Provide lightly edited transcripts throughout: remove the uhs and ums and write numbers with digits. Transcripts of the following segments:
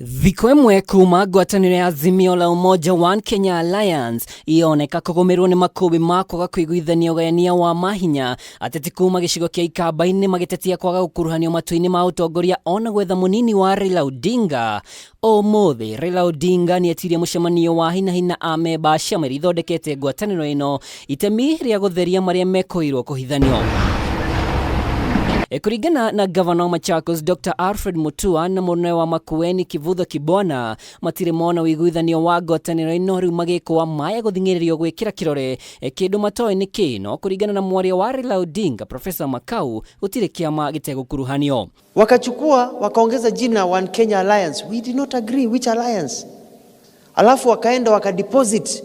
Thiko imwe kuma ngwataniro ya Azimio la Umoja-One Kenya Alliance ioneka kugomerwo ni makubi ma kwaga kuiguithania ugayania wa mahinya. Ateti kuma gicigo kia ikamba-ini magitetia kwaga gukuruhanio matua-ini ma utongoria ona gwetha munini wa Raila Odinga. Mothe Raila Odinga nietirie mucemanio wa hina amemba a ciama iria ithondekete ngwataniro ino itemi ria gutheria maria mekoirwo kuhithanio. Kuringana na gavana wa Machakos Dr. Alfred Mutua na munene wa Makueni Kivutha Kibwana matire mona wiguithanio wa ngwataniro ino riu magikwa maya guthingiririo gwikira kirore kindu matoe ni kino. Kuringana na mwaria wa Raila Odinga Professor Makau gutire kiama gitegukuruhanio. Wakachukua wakaongeza jina One Kenya Alliance. We did not agree which alliance. Alafu wakaenda wakadeposit.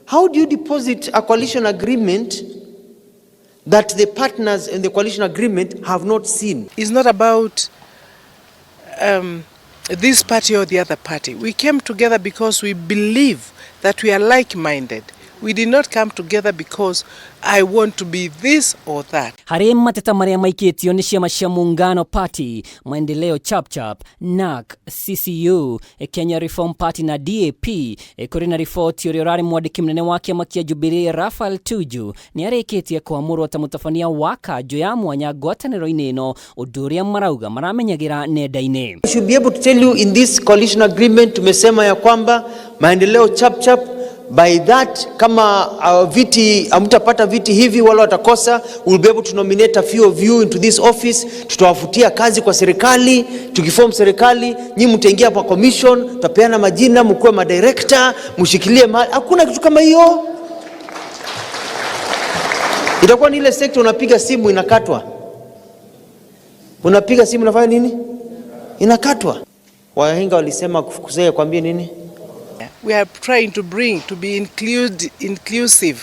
How do you deposit a coalition agreement that the partners in the coalition agreement have not seen? It's not about this party or the other party. We came together because we believe that we are like-minded. We did not come together because I want to be this or that. Hari mateta maria maikitio ni ciama cia Muungano Party, Maendeleo Chapchap, NAK, CCU, Kenya Reform Party na DAP. Kuri na ripoti uria urari mwandiki munene wa kiama kia Jubilee Raphael Tuju ni arikitie kuamurwo ta mutafania wa kanjo ya mwanya ngwataniro-ini ino undu uria marauga maramenyagira nenda-ini. I should be able to tell you in this coalition agreement tumesema ya kwamba Maendeleo Chapchap by that kama viti amtapata viti hivi wala watakosa, we'll be able to nominate a few of you into this office. Tutawafutia kazi kwa serikali, tukiform serikali, nyinyi mtaingia kwa commission, tutapeana majina, mkuwe madirector, mshikilie mali. Hakuna kitu kama hiyo. Itakuwa ni ile sector unapiga simu inakatwa. Unapiga simu unafanya nini? Inakatwa. Wahenga walisema kufukuzia kwambie nini? We are trying to be inclusive,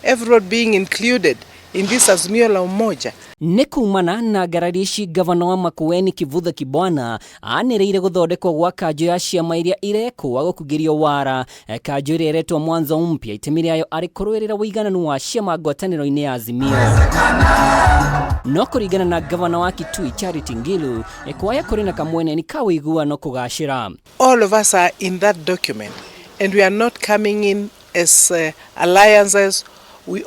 everyone being included in this Azimio la Umoja. Nekumana na gararishi gavana wa Makueni Kivutha Kibwana anireire guthondekwo gwa kanjo ya ciama iria irekwa gukugirio wara. Kanjo iria iretwo mwanzo mpya itemi riayo ari kurwirira uigananu wa ciama ngwataniro-ini ya Azimio. No kuringana na gavana wa Kitui Charity Ngilu kwaya kuri na kamwene ni kawiguano kugashira. All of us are in that document and we are not coming in as alliances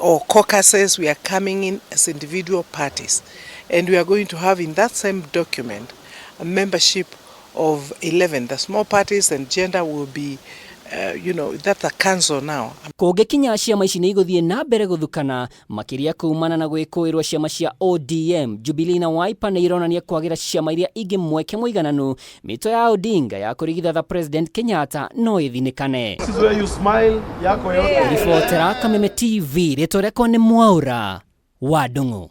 or caucuses. We are coming in as individual parties, and we are going to have in that same document a membership of 11. The small parties and gender will be that's a council now. Kugikinya ciama ici ni iguthie na mbere guthukana makiria kuumana na gwikuirwo ciama cia ODM, Jubilee na Wiper na ironania kwagira ciama iria ingi mweke muigananu. Mito ya Odinga ya kurigitha President Kenyatta no ithinikane. This is where you smile yako yote. Ribotera Kameme TV rito reko ni Mwaura wa Ndung'u.